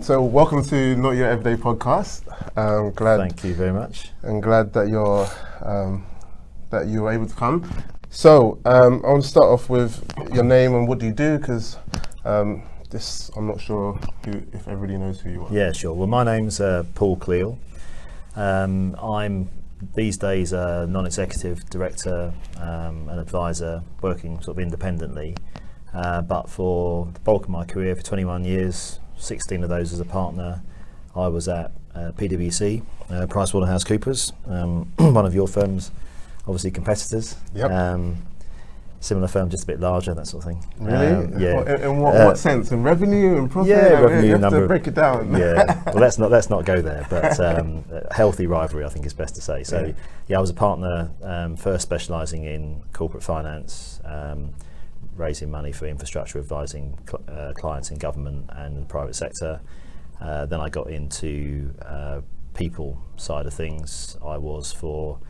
So welcome to Not Your Everyday podcast. Thank you very much. I'm glad that you were able to come. So I want to start off with your name and what do you do, because I'm not sure if everybody knows who you are. Yeah, sure. Well, my name's Paul Cleal. I'm these days a non-executive director and advisor working sort of independently, but for the bulk of my career, for 21 years, 16 of those as a partner, I was at PwC, PricewaterhouseCoopers, one of your firm's obviously competitors. Yep. Similar firm, just a bit larger, that sort of thing. Really? Yeah. In what sense? In revenue and profit? Yeah, revenue, you have number to break it down. Yeah. Well, let's not go there. But healthy rivalry, I think, is best to say. So, yeah, I was a partner first, specialising in corporate finance, raising money for infrastructure, advising clients in government and the private sector. Then I got into people side of things. I was for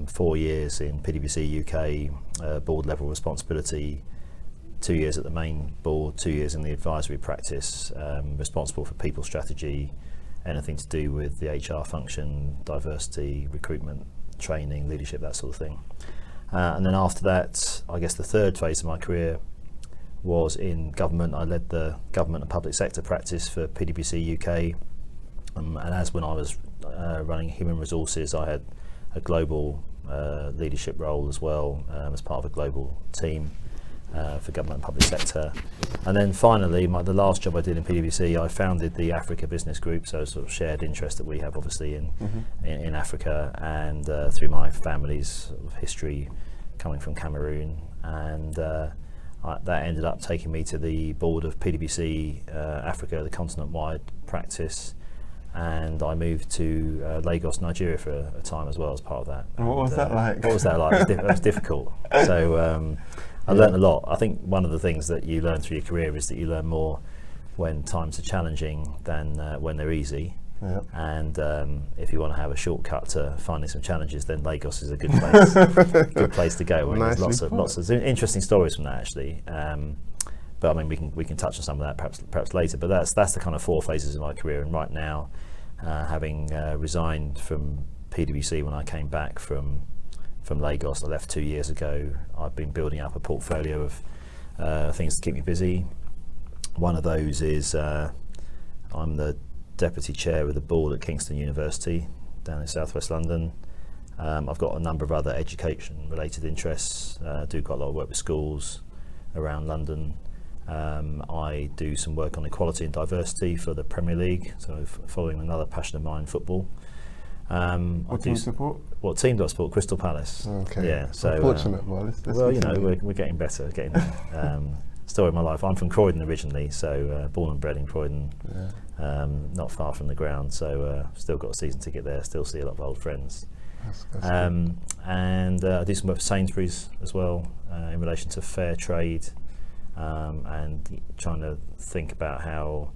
4 years in PwC UK, board level responsibility, 2 years at the main board, 2 years in the advisory practice, responsible for people strategy, anything to do with the HR function, diversity, recruitment, training, leadership, that sort of thing. And then after that, I guess the third phase of my career was in government. I led the government and public sector practice for PwC UK, and as when I was running human resources, I had a global leadership role as well, as part of a global team for government and public sector. And then finally, the last job I did in PwC, I founded the Africa Business Group, so sort of shared interest that we have obviously in Africa, and through my family's sort of history coming from Cameroon, and that ended up taking me to the board of PwC Africa, the continent-wide practice, and I moved to Lagos, Nigeria for a time as well as part of that. And what was that like? What was that like? It was difficult. So I learned a lot. I think one of the things that you learn through your career is that you learn more when times are challenging than when they're easy. Yep. And if you want to have a shortcut to finding some challenges, then Lagos is a good place, good place to go. There's lots of interesting stories from that actually. But I mean, we can touch on some of that perhaps later. But that's the kind of 4 phases of my career. And right now, having resigned from PwC when I came back from Lagos, I left 2 years ago. I've been building up a portfolio of things to keep me busy. One of those is I'm the deputy chair of the board at Kingston University down in southwest London. I've got a number of other education-related interests. Do quite a lot of work with schools around London. I do some work on equality and diversity for the Premier League, so following another passion of mine, football. What team you support? What team do I support? Crystal Palace. Okay. Yeah. So unfortunate, well, you know, we're getting better. Getting story of my life. I'm from Croydon originally, so born and bred in Croydon, not far from the ground. So still got a season ticket there. Still see a lot of old friends. That's and I do some work for Sainsbury's as well in relation to fair trade, and trying to think about how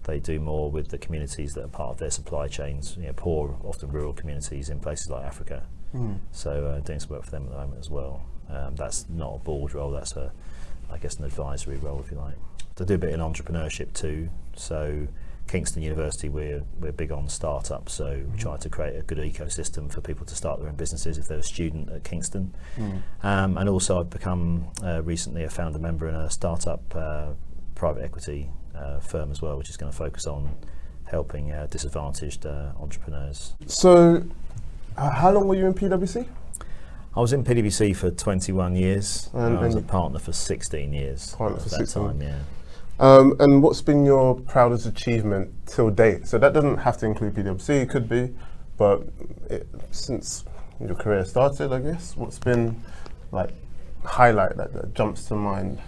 they do more with the communities that are part of their supply chains, poor, often rural communities in places like Africa. So doing some work for them at the moment as well. That's not a board role, that's I guess an advisory role, if you like. To do a bit in entrepreneurship too. So Kingston University, we're big on startups, so we try to create a good ecosystem for people to start their own businesses if they're a student at Kingston. And also I've become recently a founder member in a startup private equity firm as well, which is going to focus on helping disadvantaged entrepreneurs. So how long were you in PwC? I was in PwC for 21 years, and I was a partner for 16 years Partner at for that 16. time, yeah. And what's been your proudest achievement till date? So that doesn't have to include PwC, it could be, but since your career started, I guess, what's been like highlight that jumps to mind?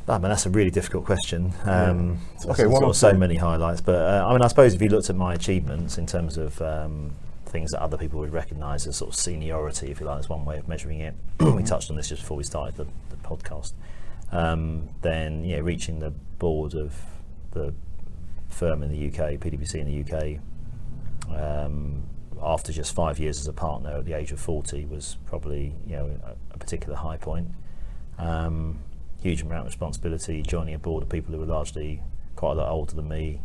I mean, that's a really difficult question. Okay, so many highlights, but I mean, I suppose if you looked at my achievements in terms of things that other people would recognise as sort of seniority, if you like, that's one way of measuring it. We touched on this just before we started the podcast. Then reaching the board of the firm in the UK, PwC in the UK. After just 5 years as a partner at the age of 40 was probably a particular high point. Huge amount of responsibility, joining a board of people who were largely quite a lot older than me,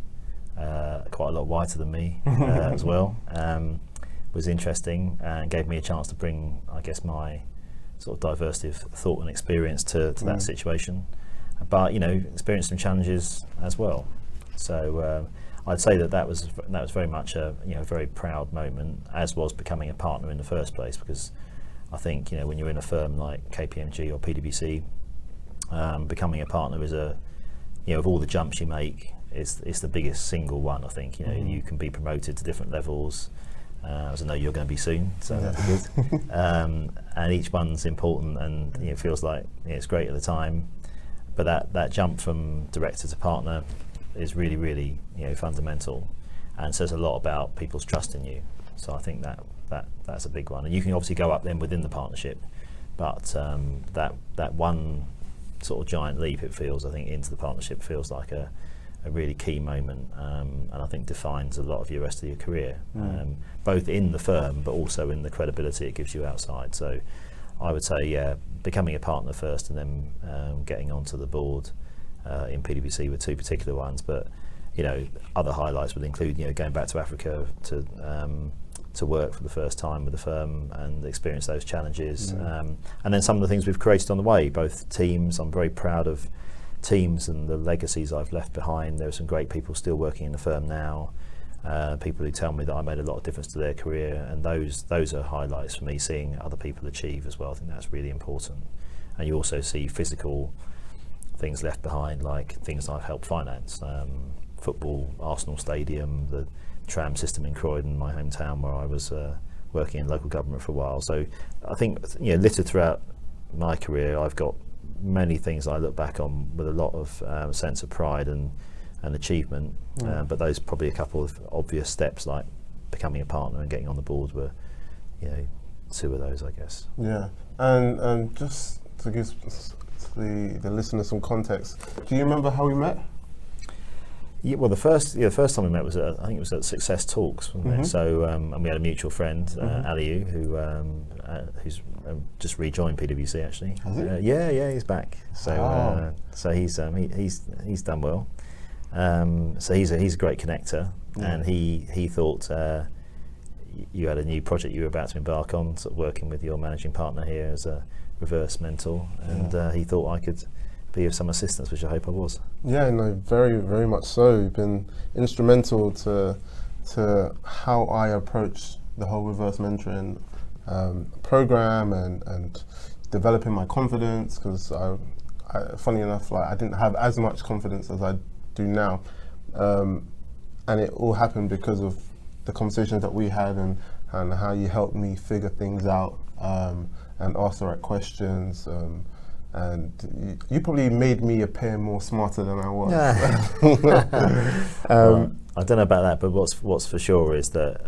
quite a lot whiter than me as well. Was interesting and gave me a chance to bring, I guess, my sort of diversity of thought and experience to that situation. But experienced some challenges as well. So I'd say that was very much a very proud moment, as was becoming a partner in the first place, because I think when you're in a firm like KPMG or PwC, becoming a partner is of all the jumps you make, it's the biggest single one. I think you can be promoted to different levels, as I know you're going to be soon, so that's good. And each one's important, and it feels like it's great at the time. But that jump from director to partner is really, really fundamental, and says a lot about people's trust in you. So I think that's a big one. And you can obviously go up then within the partnership, but that one sort of giant leap, it feels, I think, into the partnership feels like a really key moment, and I think defines a lot of your rest of your career, both in the firm but also in the credibility it gives you outside. So I would say, becoming a partner first, and then getting onto the board in PwC were two particular ones. But other highlights would include going back to Africa to work for the first time with the firm and experience those challenges, and then some of the things we've created on the way, both teams. I'm very proud of teams and the legacies I've left behind. There are some great people still working in the firm now, people who tell me that I made a lot of difference to their career, and those are highlights for me, seeing other people achieve as well. I think that's really important. And you also see physical things left behind, like things I've helped finance, football, Arsenal Stadium, the tram system in Croydon, my hometown, where I was working in local government for a while. So I think littered throughout my career, I've got many things I look back on with a lot of sense of pride and achievement, but those probably a couple of obvious steps, like becoming a partner and getting on the board, were two of those, I guess. Yeah, and just to give the listeners some context, do you remember how we met? Yeah, well, the first time we met was I think it was at Success Talks, wasn't it? So and we had a mutual friend, Aliu, who's just rejoined PwC actually. Has he? Yeah, he's back. So so he's done well. So he's a great connector, and he thought you had a new project you were about to embark on, sort of working with your managing partner here as a reverse mentor, and he thought I could be of some assistance, which I hope I was. Yeah, no, very, very much so. You've been instrumental to how I approach the whole reverse mentoring program and developing my confidence, because I funny enough, like, I didn't have as much confidence as I do now, and it all happened because of the conversations that we had and how you helped me figure things out and ask the right questions. And you probably made me appear more smarter than I was. Well, I don't know about that, but what's for sure is that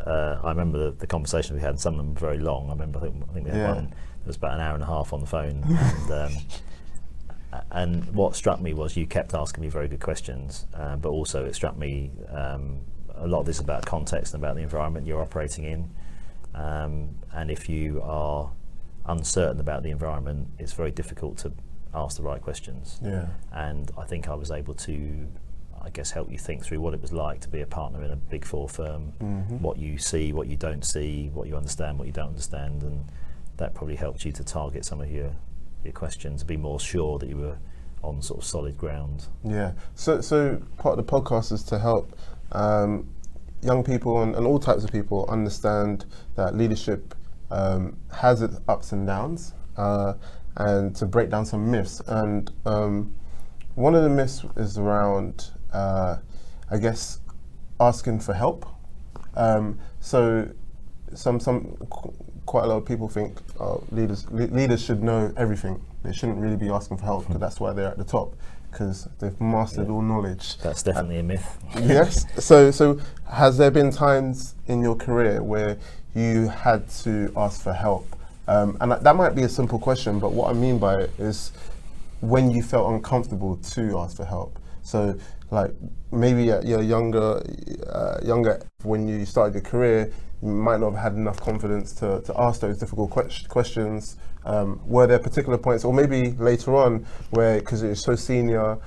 I remember the conversation we had, and some of them were very long. I think we had one that was about an hour and a half on the phone. And what struck me was you kept asking me very good questions, but also it struck me a lot of this is about context and about the environment you're operating in. And if you are uncertain about the environment, it's very difficult to ask the right questions. And I think I was able to, I guess, help you think through what it was like to be a partner in a Big Four firm, what you see, what you don't see, what you understand, what you don't understand, and that probably helped you to target some of your questions, to be more sure that you were on sort of solid ground. So part of the podcast is to help young people and all types of people understand that leadership has its ups and downs, and to break down some myths. And one of the myths is around, I guess, asking for help. So quite a lot of people think leaders should know everything. They shouldn't really be asking for help, because that's why they're at the top, because they've mastered all knowledge. That's definitely a myth. Yes. So has there been times in your career where you had to ask for help? And that might be a simple question, but what I mean by it is when you felt uncomfortable to ask for help. So like maybe at your younger when you started your career, you might not have had enough confidence to ask those difficult questions. Were there particular points, or maybe later on, where because it was so senior,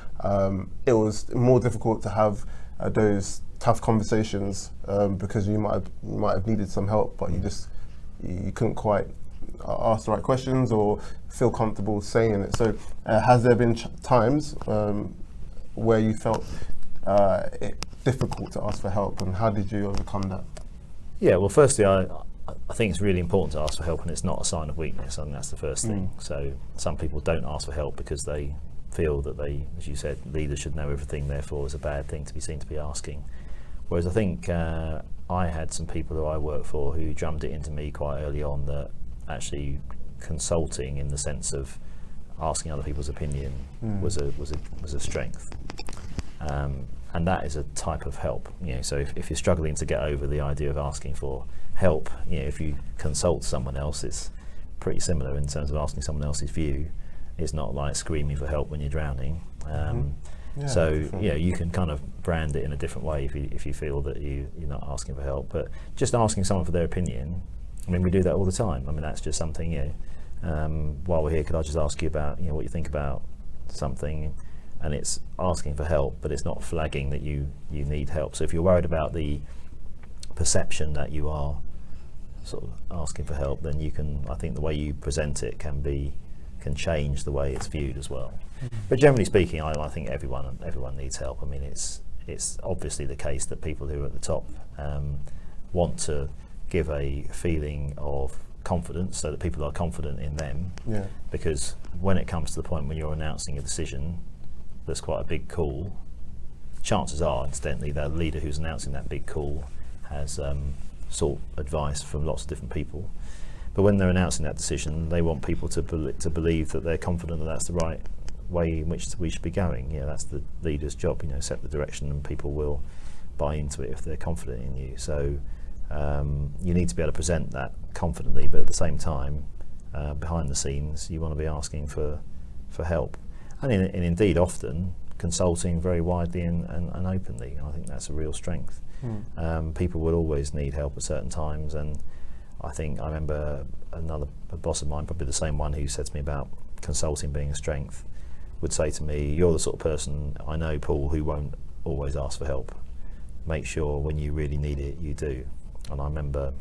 it was more difficult to have those tough conversations because you might have needed some help, but you couldn't quite ask the right questions or feel comfortable saying it. So has there been times where you felt it difficult to ask for help, and how did you overcome that? Yeah, well, firstly, I think it's really important to ask for help, and it's not a sign of weakness. I think that's the first thing. So some people don't ask for help because they feel that they, as you said, leaders should know everything, therefore it's a bad thing to be seen to be asking. Whereas I think I had some people who I worked for who drummed it into me quite early on that actually consulting in the sense of asking other people's opinion was a strength. And that is a type of help. So if you're struggling to get over the idea of asking for help, if you consult someone else, it's pretty similar in terms of asking someone else's view. It's not like screaming for help when you're drowning. You can kind of brand it in a different way if you feel that you're not asking for help. But just asking someone for their opinion, I mean, we do that all the time. I mean, that's just something, while we're here, could I just ask you about, what you think about something? And it's asking for help, but it's not flagging that you need help. So if you're worried about the perception that you are sort of asking for help, then I think the way you present it can change the way it's viewed as well. But generally speaking, I think everyone needs help. I mean, it's obviously the case that people who are at the top want to give a feeling of confidence so that people are confident in them. Yeah. Because when it comes to the point when you're announcing a decision that's quite a big call, chances are, incidentally, the leader who's announcing that big call has sought advice from lots of different people. But when they're announcing that decision, they want people to believe that they're confident that that's the right way in which we should be going. That's the leader's job, set the direction, and people will buy into it if they're confident in you. So you need to be able to present that confidently, but at the same time, behind the scenes, you want to be asking for help. And indeed, often consulting very widely and openly. I think that's a real strength. People will always need help at certain times, and I remember a boss of mine, probably the same one who said to me about consulting being a strength, would say to me, "You're the sort of person I know, Paul, who won't always ask for help. Make sure when you really need it, you do." And I remember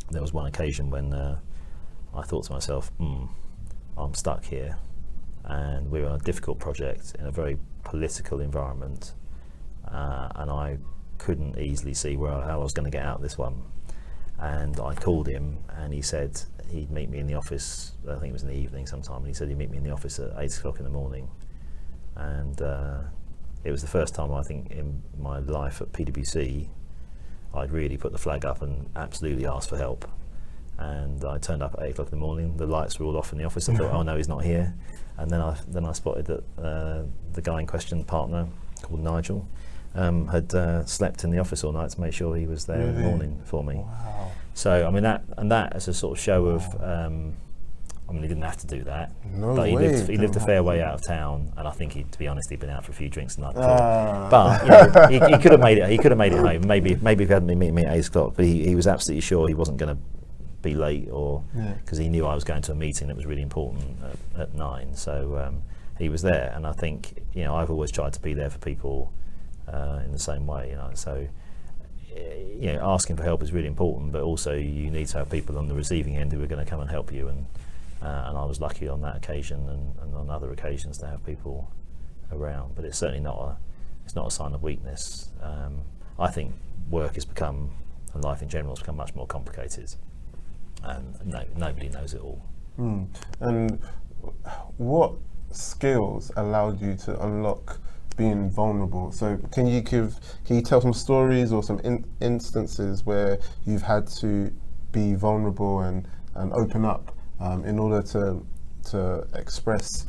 there was one occasion when I thought to myself, I'm stuck here, and we were on a difficult project in a very political environment, and I couldn't easily see how I was going to get out of this one. And I called him, and he said he'd meet me in the office. I think it was in the evening sometime, and he said he'd meet me in the office at 8 o'clock in the morning. And it was the first time, I think, in my life at PwC I'd really put the flag up and absolutely asked for help. And I turned up at 8 o'clock in the morning. The lights were all off in the office. I thought, oh no, he's not here. And then I spotted that the guy in question, partner called Nigel, had slept in the office all night to make sure he was there in the morning for me. Wow. So I mean that as a sort of show of I mean, he didn't have to do that, but he lived a fair way out of town, and I think to be honest, he'd been out for a few drinks the night before. But he could have made it. He could have made it home. Maybe if he hadn't been meeting me at 8 o'clock, but he was absolutely sure he wasn't going to be late, or because he knew I was going to a meeting that was really important at 9. So he was there, and I think I've always tried to be there for people in the same way. So asking for help is really important, but also you need to have people on the receiving end who are going to come and help you. And I was lucky on that occasion, and on other occasions to have people around. But it's certainly not a sign of weakness. I think work has become, and life in general has become, much more complicated, and nobody knows it all. And what skills allowed you to unlock being vulnerable? So can you tell some stories or some instances where you've had to be vulnerable and open up in order to express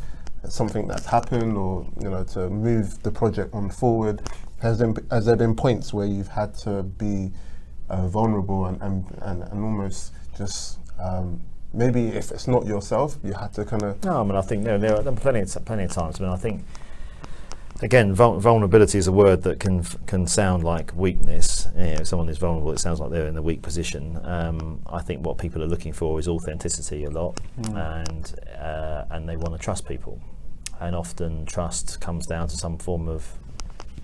something that's happened, or to move the project on forward? Has there been points where you've had to be vulnerable and almost just maybe if it's not yourself, you had to kind of? No, I mean, I think there are plenty of times. I mean, I think Again, vulnerability is a word that can sound like weakness. If someone is vulnerable, it sounds like they're in a weak position. I think what people are looking for is authenticity a lot, and they want to trust people. And often trust comes down to some form of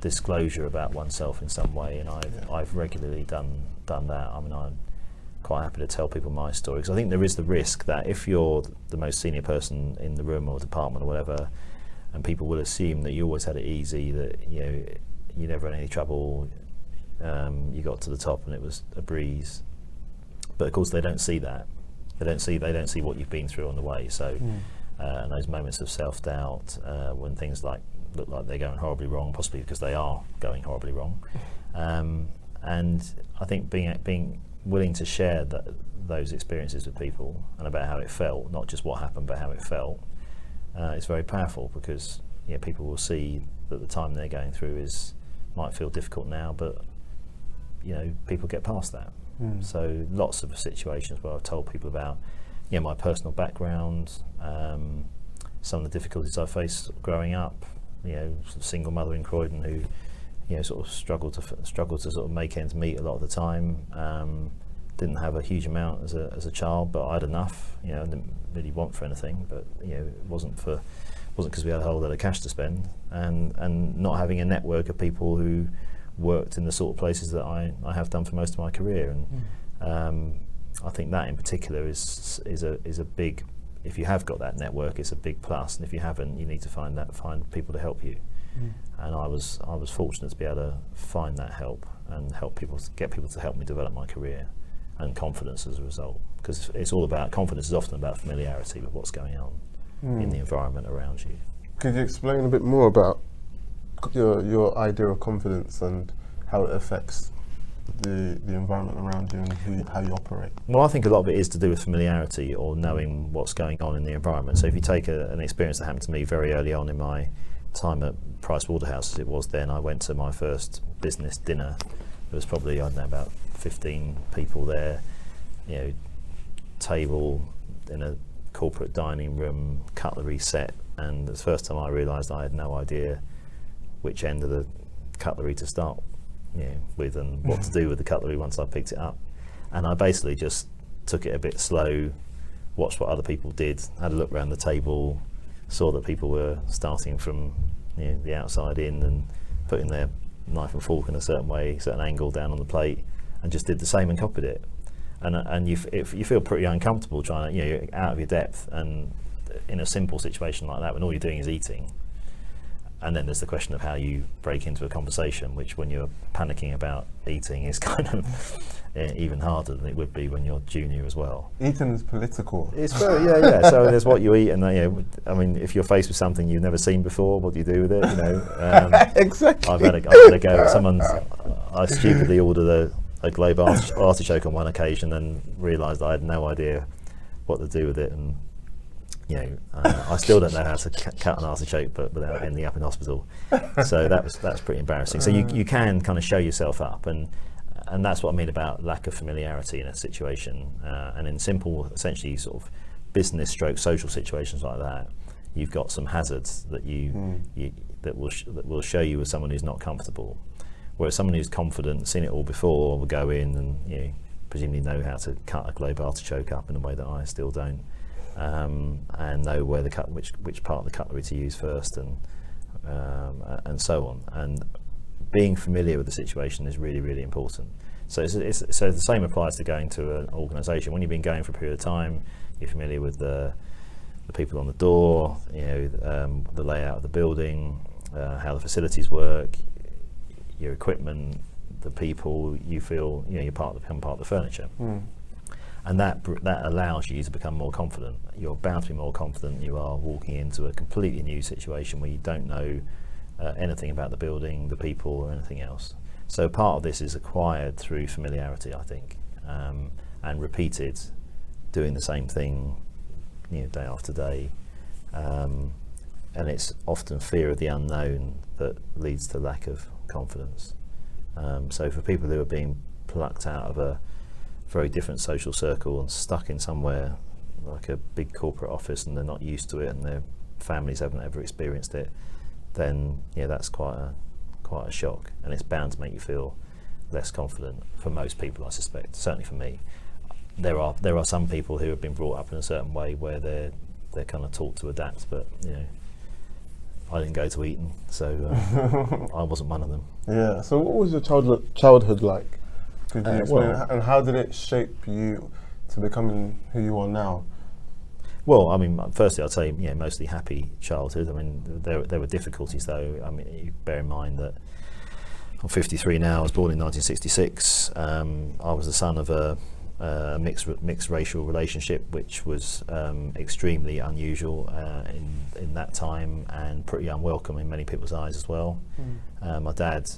disclosure about oneself in some way. And I've regularly done that. I mean, I'm quite happy to tell people my story, because I think there is the risk that if you're the most senior person in the room or department or whatever, and people will assume that you always had it easy, that you never had any trouble, you got to the top and it was a breeze. But of course they don't see that. They don't see what you've been through on the way. So and those moments of self-doubt, when things look like they're going horribly wrong, possibly because they are going horribly wrong. And I think being willing to share those experiences with people and about how it felt, not just what happened but how it felt, it's very powerful, because people will see that the time they're going through might feel difficult now, but people get past that. So lots of situations where I've told people about my personal background, some of the difficulties I faced growing up, single mother in Croydon who sort of struggled to sort of make ends meet a lot of the time. Didn't have a huge amount as a child, but I had enough. I didn't really want for anything, but it wasn't because we had a whole lot of cash to spend, and not having a network of people who worked in the sort of places that I have done for most of my career. And I think that in particular is a big. If you have got that network, it's a big plus, and if you haven't, you need to find people to help you. And I was fortunate to be able to find that help and get people to help me develop my career. And confidence as a result, because it's all about confidence is often about familiarity with what's going on in the environment around you. Could you explain a bit more about your idea of confidence and how it affects the environment around you and how you operate? Well, I think a lot of it is to do with familiarity or knowing what's going on in the environment. So if you take an experience that happened to me very early on in my time at Price Waterhouse, as it was then, I went to my first business dinner. There was probably, about 15 people there, table in a corporate dining room, cutlery set, and the first time I realised I had no idea which end of the cutlery to start with and what to do with the cutlery once I picked it up. And I basically just took it a bit slow, watched what other people did, had a look around the table, saw that people were starting from the outside in and putting their knife and fork in a certain way, certain angle down on the plate, and just did the same and copied it. And you feel pretty uncomfortable trying to, you're out of your depth, and in a simple situation like that when all you're doing is eating. And then there's the question of how you break into a conversation, which when you're panicking about eating is kind of even harder than it would be when you're junior as well. Eating is political. It's very, yeah. So there's what you eat, and I mean, if you're faced with something you've never seen before, what do you do with it? Exactly. I've had a go. I stupidly ordered a globe artichoke on one occasion and realised I had no idea what to do with it, and I still don't know how to cut an artichoke, but without ending up in hospital. So that's pretty embarrassing. So you can kind of show yourself up, and that's what I mean about lack of familiarity in a situation. And in simple, essentially sort of business stroke social situations like that, you've got some hazards that that will show you as someone who's not comfortable. Whereas someone who's confident, seen it all before, will go in and presumably know how to cut a globe artichoke up in a way that I still don't. And know where which part of the cutlery to use first, and so on. And being familiar with the situation is really, really important. So so the same applies to going to an organisation. When you've been going for a period of time, you're familiar with the people on the door, the layout of the building, how the facilities work, your equipment, the people. You feel you're become part of the furniture. And that allows you to become more confident. You're bound to be more confident. You are walking into a completely new situation where you don't know anything about the building, the people, or anything else. So part of this is acquired through familiarity, I think, and repeated, doing the same thing, day after day. And it's often fear of the unknown that leads to lack of confidence. So for people who are being plucked out of a very different social circle and stuck in somewhere like a big corporate office, and they're not used to it, and their families haven't ever experienced it, then that's quite a shock, and it's bound to make you feel less confident. For most people, I suspect, certainly for me. There are some people who have been brought up in a certain way where they're kind of taught to adapt, but I didn't go to Eton, so I wasn't one of them. Yeah. So what was your childhood like? Could you explain well- and how did it shape you to becoming who you are now? Well, I mean, firstly, I'd say mostly happy childhood. I mean, there were difficulties though. I mean, you bear in mind that I'm 53 now. I was born in 1966. I was the son of a mixed racial relationship, which was extremely unusual in that time, and pretty unwelcome in many people's eyes as well. My dad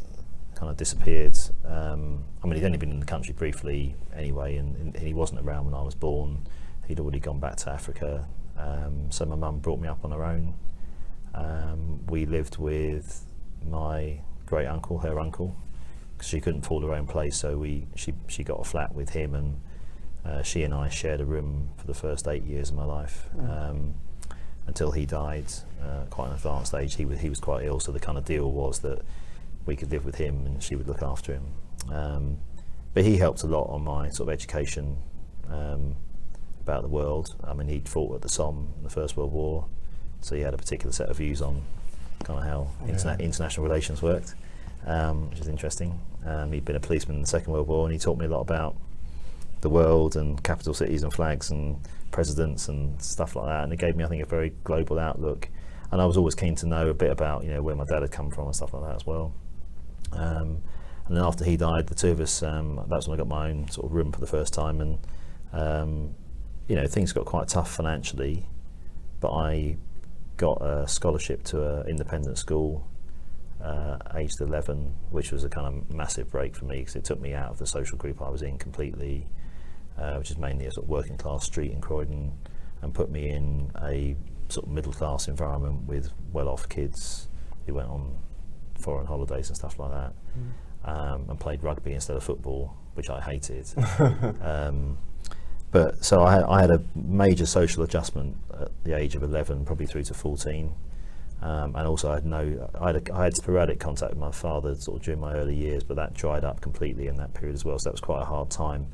kind of disappeared. I mean, he'd only been in the country briefly anyway, and he wasn't around when I was born. He'd already gone back to Africa, so my mum brought me up on her own. We lived with my great uncle, her uncle, because she couldn't afford her own place, so she got a flat with him, and she and I shared a room for the first 8 years of my life, until he died quite an advanced age. He was quite ill, so the kind of deal was that we could live with him and she would look after him. But he helped a lot on my sort of education about the world. I mean, he'd fought at the Somme in the First World War, so he had a particular set of views on kind of how international relations worked, which is interesting. He'd been a policeman in the Second World War, and he taught me a lot about the world and capital cities and flags and presidents and stuff like that, and it gave me, I think, a very global outlook. And I was always keen to know a bit about where my dad had come from and stuff like that as well. And then after he died, the two of us, that's when I got my own sort of room for the first time, and things got quite tough financially, but I got a scholarship to an independent school aged 11, which was a kind of massive break for me, because it took me out of the social group I was in completely, which is mainly a sort of working class street in Croydon, and put me in a sort of middle class environment with well off kids who went on foreign holidays and stuff like that, and played rugby instead of football, which I hated. But so I had a major social adjustment at the age of 11, probably through to 14. And also I had sporadic contact with my father sort of during my early years, but that dried up completely in that period as well, so that was quite a hard time.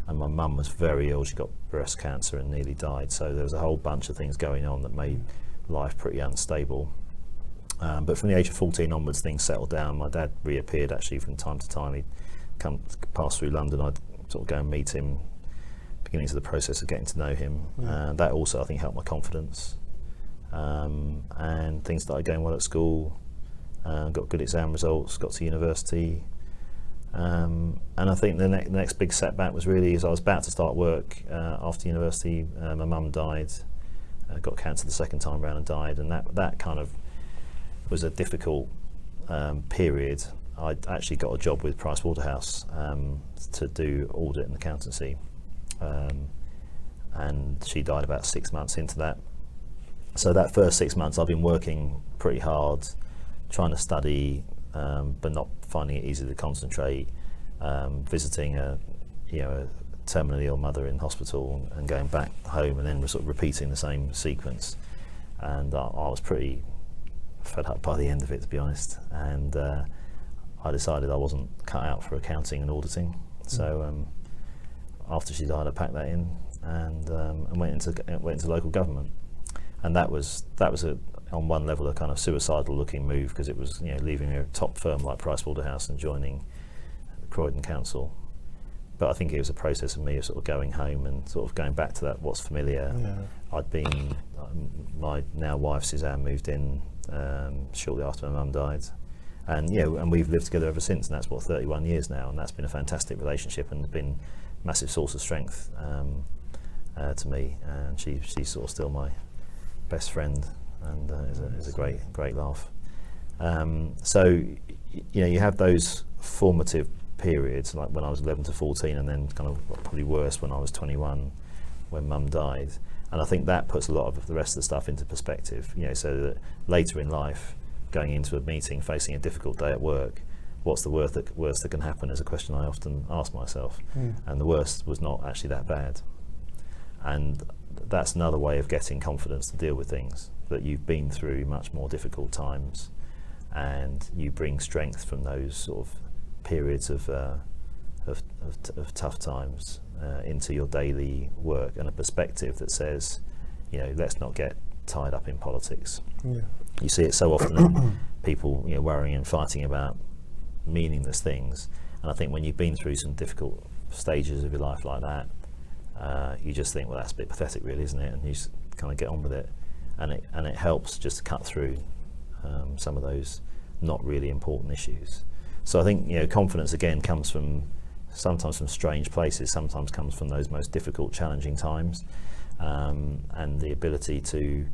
And my mum was very ill. She got breast cancer and nearly died, so there was a whole bunch of things going on that made life pretty unstable. But from the age of 14 onwards, things settled down. My dad reappeared actually from time to time. He'd pass through London, I'd sort of go and meet him, beginning to the process of getting to know him. That also, I think, helped my confidence. And things started going well at school, got good exam results, got to university, and I think the next big setback was really as I was about to start work after university. My mum died, got cancer the second time around and died, and that kind of was a difficult period. I'd actually got a job with Pricewaterhouse to do audit and accountancy, and she died about 6 months into that. So that first 6 months I've been working pretty hard, trying to study, but not finding it easy to concentrate, visiting a terminally ill mother in hospital and going back home, and then sort of repeating the same sequence. And I was pretty fed up by the end of it, to be honest, and I decided I wasn't cut out for accounting and auditing. So after she died, I packed that in and went into local government. And that was on one level a kind of suicidal looking move, because it was leaving a top firm like Pricewaterhouse and joining the Croydon Council. But I think it was a process of me of sort of going home and sort of going back to that what's familiar. I'd been my now wife Suzanne moved in shortly after my mum died, and we've lived together ever since, and that's 31 years now, and that's been a fantastic relationship and been a massive source of strength to me. And she's sort of still my best friend, and is a great laugh. So you have those formative periods, like when I was 11 to 14, and then kind of probably worse when I was 21, when mum died. And I think that puts a lot of the rest of the stuff into perspective, so that later in life, going into a meeting, facing a difficult day at work, what's the worst that can happen is a question I often ask myself. And the worst was not actually that bad. And that's another way of getting confidence to deal with things, that you've been through much more difficult times, and you bring strength from those sort of periods of tough times into your daily work, and a perspective that says, let's not get tied up in politics. Yeah. You see it so often in people, worrying and fighting about meaningless things. And I think when you've been through some difficult stages of your life like that, you just think, well, that's a bit pathetic, really, isn't it? And you just kind of get on with it, and it helps just to cut through some of those not really important issues. So I think confidence again comes sometimes from strange places, sometimes comes from those most difficult, challenging times, and the ability to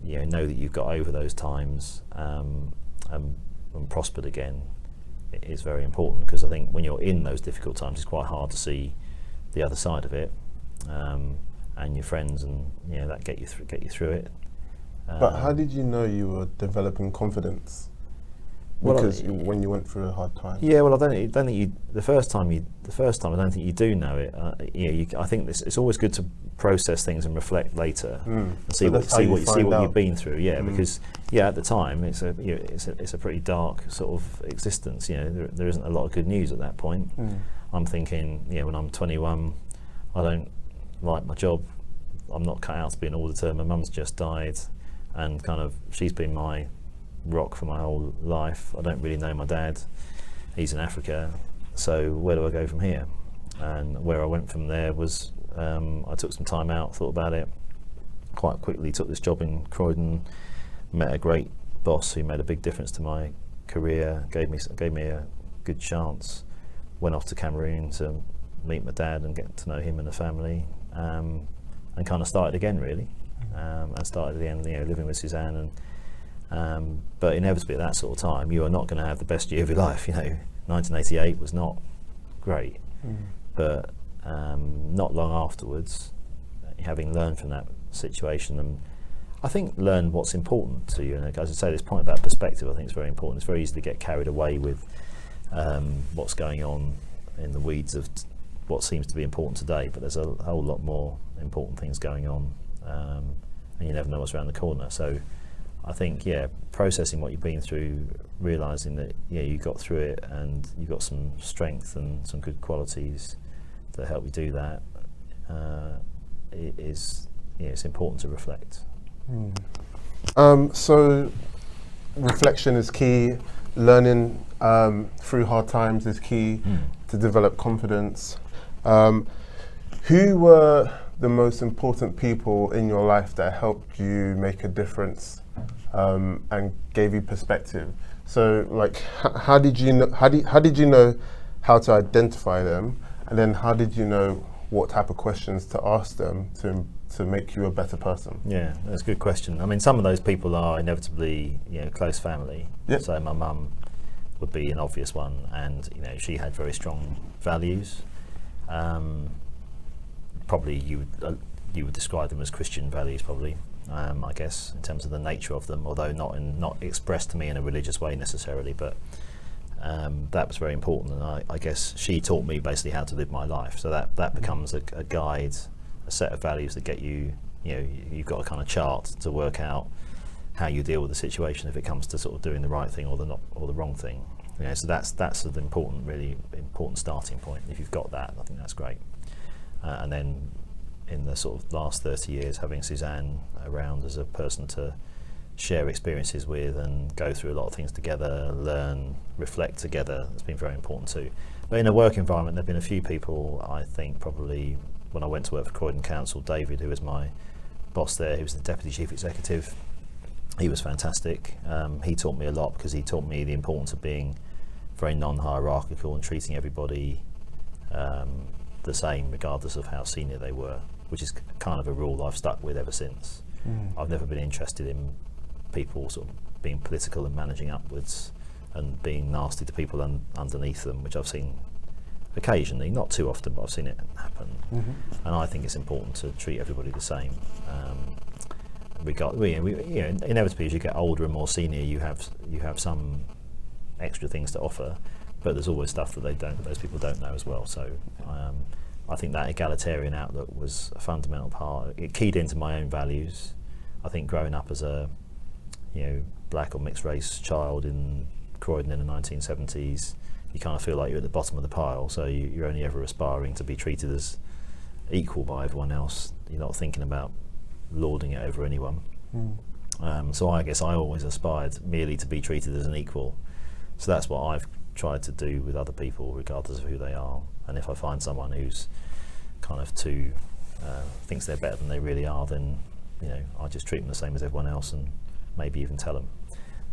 know that you've got over those times and prospered again is very important, because I think when you're in those difficult times, it's quite hard to see the other side of it, and your friends and that get you through it. But how did you know you were developing confidence? Well, Because when you went through a hard time. Yeah, well, I don't think you. The first time, I don't think you do know it. I think it's always good to process things and reflect later and see what you've been through. Yeah, because at the time it's a pretty dark sort of existence. There isn't a lot of good news at that point. I'm thinking, when I'm 21, I don't like my job. I'm not cut out to be an auditor. My mum's just died, and kind of she's been my rock for my whole life. I don't really know my dad. He's in Africa. So where do I go from here? And where I went from there was I took some time out, thought about it quite quickly, took this job in Croydon, met a great boss who made a big difference to my career, gave me a good chance, went off to Cameroon to meet my dad and get to know him and the family, and kind of started again, really. I started again, living with Suzanne, and but inevitably at that sort of time you are not going to have the best year of your life. 1988 was not great, but not long afterwards, having learned from that situation, and I think learn what's important to you. And as I say, this point about perspective, I think is very important. It's very easy to get carried away with what's going on in the weeds of what seems to be important today, but there's a whole lot more important things going on, and you never know what's around the corner. So I think, processing what you've been through, realising that you got through it and you've got some strength and some good qualities that help you do that, it's important to reflect. So reflection is key. Learning through hard times is key to develop confidence. Who were the most important people in your life that helped you make a difference and gave you perspective? So, like, how did you know? How did you know how to identify them, and then how did you know what type of questions to ask them to make you a better person? Yeah, that's a good question. I mean, some of those people are inevitably close family. Yep. So my mum would be an obvious one, and she had very strong values. Probably you would describe them as Christian values, probably. I guess in terms of the nature of them, although not expressed to me in a religious way necessarily, but that was very important, and I guess she taught me basically how to live my life. So that becomes a guide, a set of values that get you. You've got a kind of chart to work out how you deal with the situation if it comes to sort of doing the right thing or the wrong thing. So that's an really important starting point. If you've got that, I think that's great. And then in the sort of last 30 years, having Suzanne around as a person to share experiences with and go through a lot of things together, learn, reflect together, has been very important too. But in a work environment, there have been a few people, I think probably when I went to work for Croydon Council, David, who was my boss there, who was the Deputy Chief Executive, he was fantastic. He taught me a lot because he taught me the importance of being very non-hierarchical and treating everybody the same regardless of how senior they were, which is kind of a rule I've stuck with ever since. I've never been interested in people sort of being political and managing upwards and being nasty to people underneath them, which I've seen occasionally, not too often, but I've seen it happen. And I think it's important to treat everybody the same. Inevitably, as you get older and more senior, you have some extra things to offer, but there's always stuff that those people don't know as well. So I think that egalitarian outlook was a fundamental part. It keyed into my own values. I think growing up as a black or mixed race child in Croydon in the 1970s, you kind of feel like you're at the bottom of the pile, so you're only ever aspiring to be treated as equal by everyone else. You're not thinking about lording it over anyone. So I guess I always aspired merely to be treated as an equal. So that's what I've tried to do with other people, regardless of who they are. And if I find someone who's kind of thinks they're better than they really are, then I just treat them the same as everyone else, and maybe even tell them.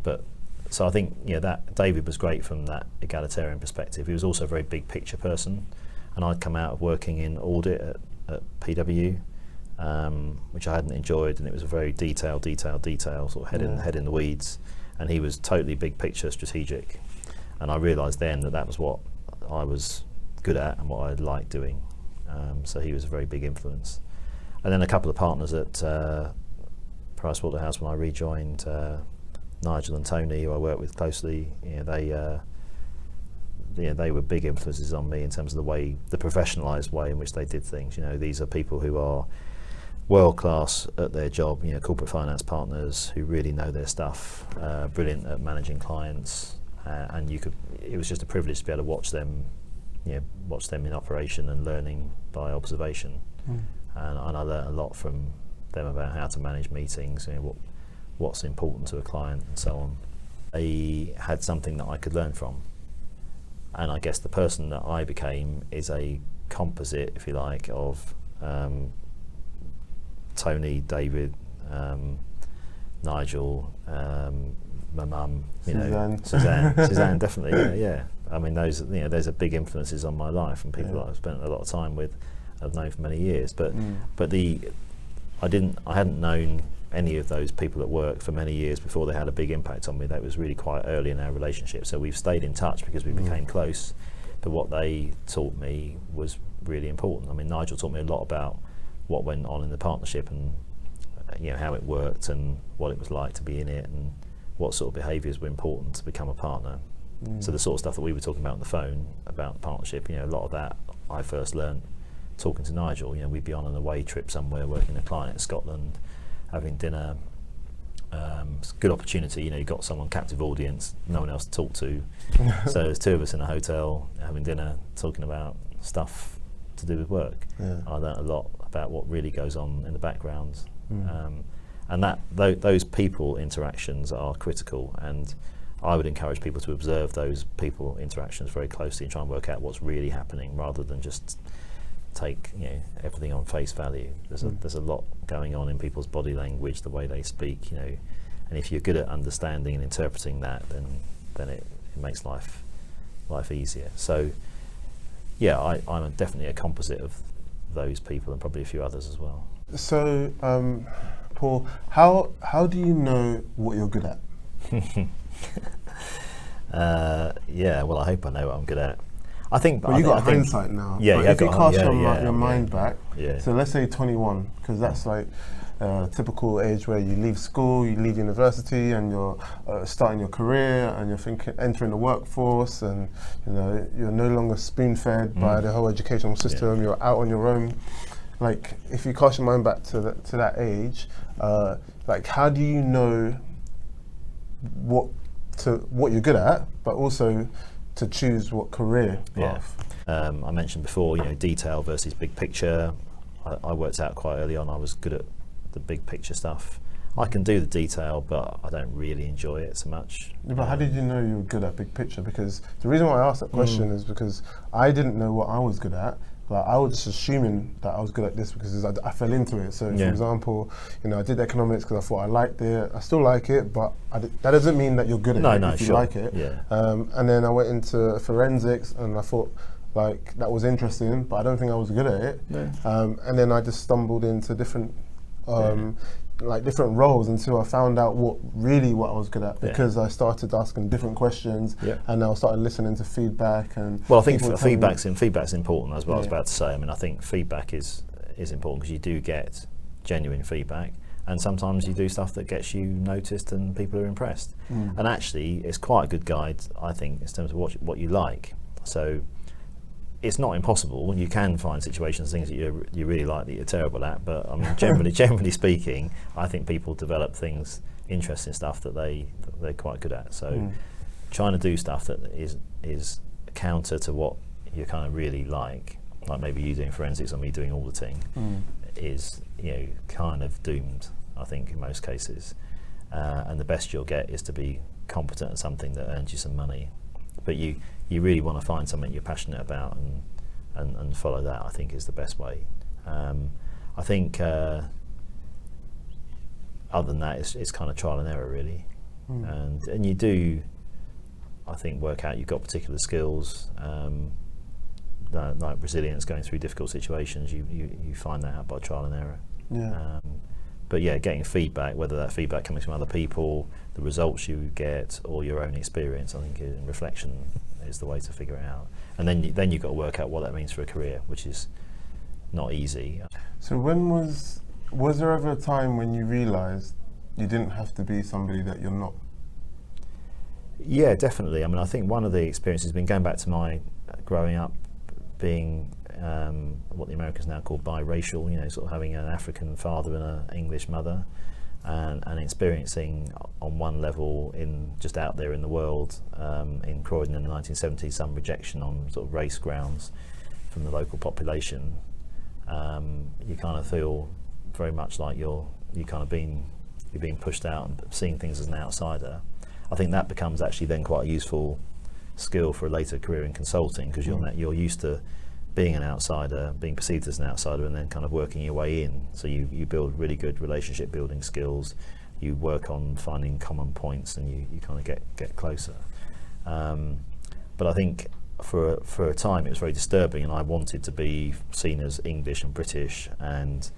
But so I think that David was great from that egalitarian perspective. He was also a very big picture person, and I'd come out of working in audit at PW, which I hadn't enjoyed, and it was a very detailed sort of head in the weeds, and he was totally big picture strategic, and I realised then that was what I was good at and what I liked doing. So he was a very big influence. And then a couple of partners at Pricewaterhouse when I rejoined, Nigel and Tony, who I worked with closely, they were big influences on me in terms of the professionalised way in which they did things. These are people who are world class at their job, corporate finance partners who really know their stuff, brilliant at managing clients, and it was just a privilege to be able to watch them in operation and learning by observation. And I learned a lot from them about how to manage meetings, what's important to a client and so on. They had something that I could learn from, and I guess the person that I became is a composite, if you like, of Tony, David, Nigel, my mum, Suzanne definitely, yeah. I mean, those are big influences on my life, and people that I've spent a lot of time with, I've known for many years. But I hadn't known any of those people at work for many years before they had a big impact on me. That was really quite early in our relationship. So we've stayed in touch because we became close. But what they taught me was really important. I mean, Nigel taught me a lot about what went on in the partnership, and how it worked, and what it was like to be in it, and what sort of behaviours were important to become a partner. So the sort of stuff that we were talking about on the phone about the partnership, a lot of that I first learned talking to Nigel. We'd be on an away trip somewhere, working a client in Scotland, having dinner. It's a good opportunity, you've got someone, captive audience, no one else to talk to. So there's two of us in a hotel having dinner, talking about stuff to do with work. I learned a lot about what really goes on in the background. And those people interactions are critical, and I would encourage people to observe those people interactions very closely and try and work out what's really happening, rather than just take everything on face value. There's a lot going on in people's body language, the way they speak, and if you're good at understanding and interpreting that, then it makes life easier. So I'm definitely a composite of those people, and probably a few others as well. So Paul, how do you know what you're good at? Well, I hope I know what I'm good at. I think. Well, you got hindsight now. Yeah, if you cast your mind back, Yeah. so let's say 21, because that's like a typical age where you leave school, you leave university, and you're starting your career, and you're entering the workforce, and you're no longer spoon-fed by the whole educational system. You're out on your own. Like, if you cast your mind back to that age, like, how do you know what you're good at, but also to choose what career path? I mentioned before, detail versus big picture. I worked out quite early on I was good at the big picture stuff. I can do the detail, but I don't really enjoy it so much. Yeah, but how did you know you were good at big picture? Because the reason why I asked that question is because I didn't know what I was good at. Like, I was just assuming that I was good at this because I fell into it. So, for example, I did economics because I thought I liked it. I still like it, but that doesn't mean that you're good at it if you like it. And then I went into forensics, and I thought, like, that was interesting, but I don't think I was good at it. And then I just stumbled into different different roles until I found out what I was good at, because I started asking different questions, and I started listening to feedback. And I think feedback's important. That's what I was about to say. I mean, I think feedback is important because you do get genuine feedback, and sometimes you do stuff that gets you noticed and people are impressed. And actually, it's quite a good guide, I think, in terms of what you like. So it's not impossible. You can find situations, things that you really like that you're terrible at. But I mean, generally speaking, I think people develop things interesting stuff that they're quite good at. So trying to do stuff that is counter to what you kind of really like maybe you doing forensics or me doing auditing, is kind of doomed, I think, in most cases. And the best you'll get is to be competent at something that earns you some money. But you really want to find something you're passionate about and follow that, I think, is the best way. I think other than that, it's kind of trial and error, really. And you do, I think, work out you've got particular skills, like resilience, going through difficult situations. You find that out by trial and error. Yeah. But yeah, getting feedback, whether that feedback comes from other people, the results you get, or your own experience, I think in reflection is the way to figure it out. And then you've got to work out what that means for a career, which is not easy. So was there ever a time when you realised you didn't have to be somebody that you're not? Yeah, definitely. I mean, I think one of the experiences has been going back to my growing up being what the Americans now call biracial, sort of having an African father and an English mother, and experiencing on one level just out there in the world, in Croydon in the 1970s, some rejection on sort of race grounds from the local population. You kind of feel very much like you're being pushed out and seeing things as an outsider. I think that becomes actually then quite a useful skill for a later career in consulting, because you're used to being an outsider, being perceived as an outsider, and then kind of working your way in. So you build really good relationship building skills, you work on finding common points, and you kind of get closer. But I think for a time it was very disturbing, and I wanted to be seen as English and British, and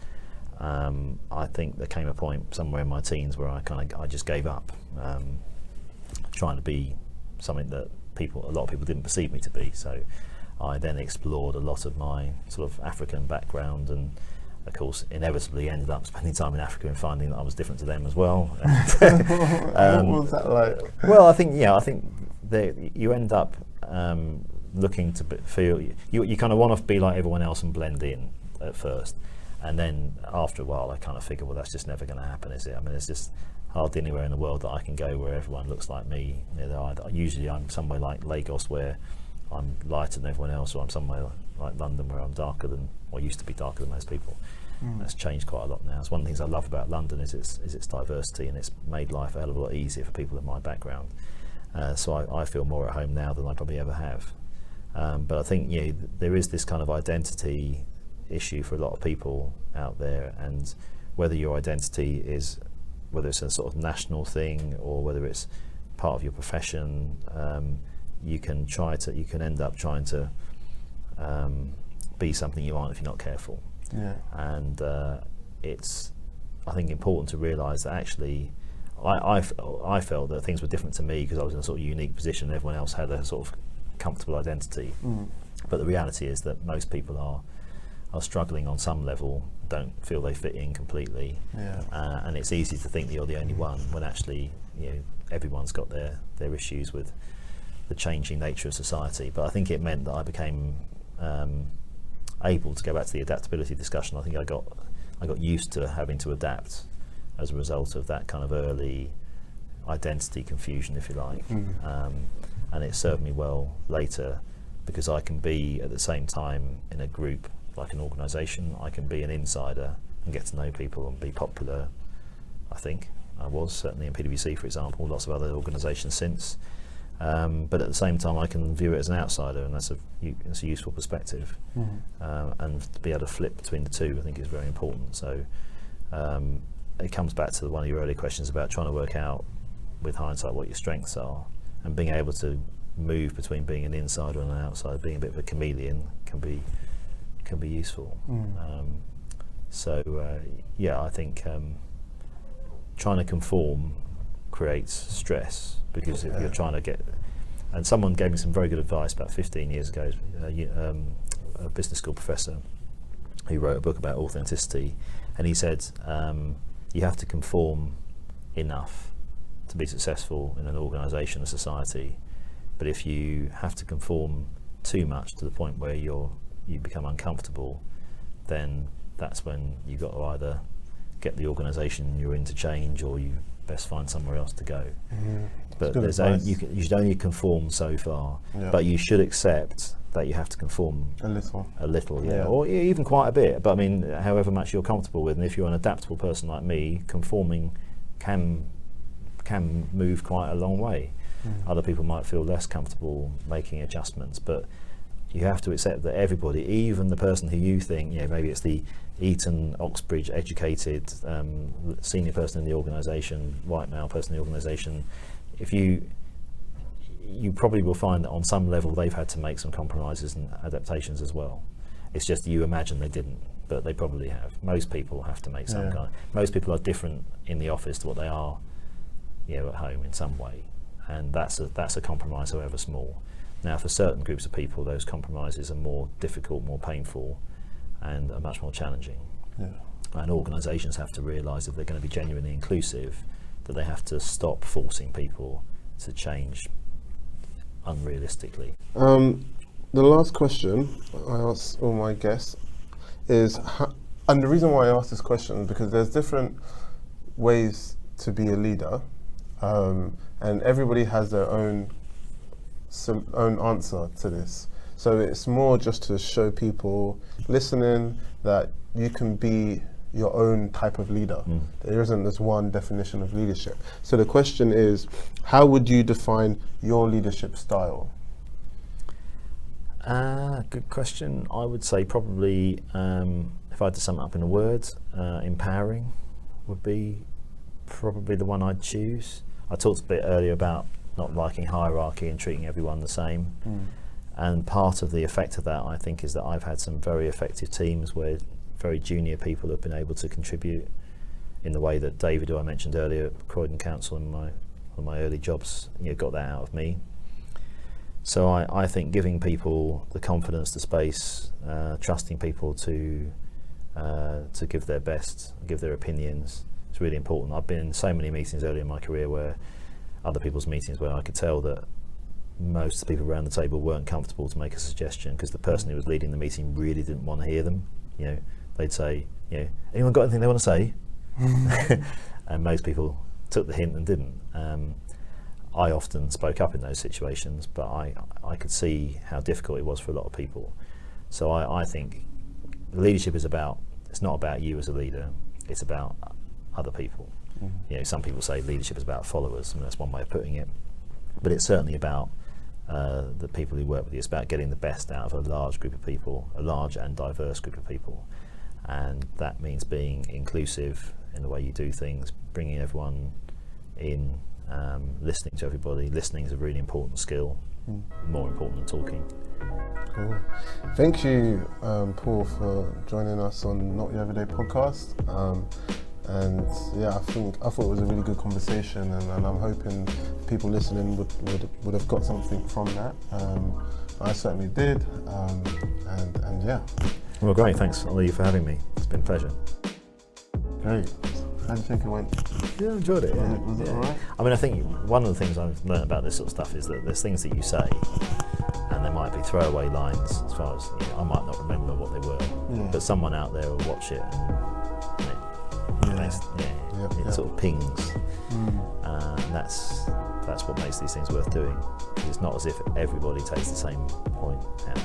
I think there came a point somewhere in my teens where I just gave up trying to be something that a lot of people didn't perceive me to be. So I then explored a lot of my sort of African background, and of course inevitably ended up spending time in Africa and finding that I was different to them as well. What was that like? Well, I think that you end up looking to feel you kind of want to be like everyone else and blend in at first, and then after a while I kind of figure, well, that's just never going to happen, is it? I mean, there's just hardly anywhere in the world that I can go where everyone looks like me. Usually I'm somewhere like Lagos where I'm lighter than everyone else, or I'm somewhere like London where I'm used to be darker than most people. That's changed quite a lot now. It's one of the things I love about London is its diversity, and it's made life a hell of a lot easier for people in my background. So I feel more at home now than I probably ever have. But I think there is this kind of identity issue for a lot of people out there, and whether your identity is, whether it's a sort of national thing or whether it's part of your profession, you can end up trying to be something you aren't if you're not careful. Yeah. And it's, I think, important to realise that actually I felt that things were different to me because I was in a sort of unique position. Everyone else had a sort of comfortable identity. But the reality is that most people are struggling on some level, don't feel they fit in completely. And it's easy to think that you're the only one when actually everyone's got their issues with the changing nature of society. But I think it meant that I became able to go back to the adaptability discussion. I think I got used to having to adapt as a result of that kind of early identity confusion, if you like. And it served me well later, because I can be at the same time in a group like an organisation. I can be an insider and get to know people and be popular. I think I was certainly in PwC, for example, lots of other organisations since. But at the same time, I can view it as an outsider, and that's a useful perspective. And to be able to flip between the two, I think, is very important. So it comes back to one of your earlier questions about trying to work out, with hindsight, what your strengths are, and being able to move between being an insider and an outsider, being a bit of a chameleon, can be useful. I think trying to conform creates stress, because if you're trying to get, and someone gave me some very good advice about 15 years ago, a business school professor who wrote a book about authenticity, and he said you have to conform enough to be successful in an organisation, a society, but if you have to conform too much to the point where you become uncomfortable, then that's when you've got to either get the organisation you're in to change, or you best find somewhere else to go. But good there's advice. you should only conform so far. Yeah. But you should accept that you have to conform A little. yeah, or even quite a bit. But I mean, however much you're comfortable with, and if you're an adaptable person like me, conforming can move quite a long way. Other people might feel less comfortable making adjustments, but you have to accept that everybody, even the person who you think, maybe it's the Eton, Oxbridge educated senior person in the organisation, white male person in the organisation, if you probably will find that on some level they've had to make some compromises and adaptations as well. It's just you imagine they didn't, but they probably have. Most people have to make some kind. Most people are different in the office to what they are, at home in some way, and that's a compromise, however small. Now, for certain groups of people, those compromises are more difficult, more painful, and are much more challenging. Yeah. And organisations have to realise if they're going to be genuinely inclusive, that they have to stop forcing people to change unrealistically. The last question I ask all my guests is, and the reason why I ask this question is because there's different ways to be a leader, and everybody has their own answer to this. So it's more just to show people listening that you can be your own type of leader. There isn't this one definition of leadership. So the question is, how would you define your leadership style? Good question. I would say probably, if I had to sum it up in a word, empowering would be probably the one I'd choose. I talked a bit earlier about not liking hierarchy and treating everyone the same. And part of the effect of that, I think, is that I've had some very effective teams where very junior people have been able to contribute in the way that David, who I mentioned earlier, at Croydon Council in one of my early jobs, got that out of me. So I think giving people the confidence, the space, trusting people to give their best, give their opinions, is really important. I've been in so many meetings early in my career where other people's meetings where I could tell that most of the people around the table weren't comfortable to make a suggestion because the person who was leading the meeting really didn't want to hear them. They'd say, anyone got anything they want to say? And most people took the hint and didn't. I often spoke up in those situations, but I could see how difficult it was for a lot of people. So I think leadership is it's not about you as a leader, it's about other people. Some people say leadership is about followers, and that's one way of putting it. But it's certainly about the people who work with you. It's about getting the best out of a large group of people, a large and diverse group of people. And that means being inclusive in the way you do things, bringing everyone in, listening to everybody. Listening is a really important skill, more important than talking. Cool. Thank you, Paul, for joining us on Not Your Everyday podcast. And I thought it was a really good conversation, and I'm hoping people listening would have got something from that. I certainly did, and yeah. Well, great. Thanks, Ollie, for having me. It's been a pleasure. Great. How do you think it went? Yeah, I enjoyed it. Was it all right? I mean, I think one of the things I've learned about this sort of stuff is that there's things that you say, and there might be throwaway lines as far as I might not remember what they were, but someone out there will watch it and it sort of pings, and that's what makes these things worth doing. It's not as if everybody takes the same point out.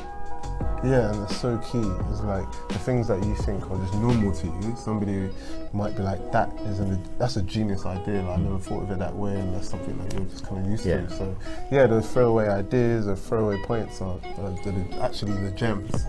Yeah, and it's so key. It's like the things that you think are just normal to you, somebody might be like, that's a genius idea, like, I never thought of it that way, and that's something that you're just kind of used to. So those throwaway ideas or throwaway points are actually the gems.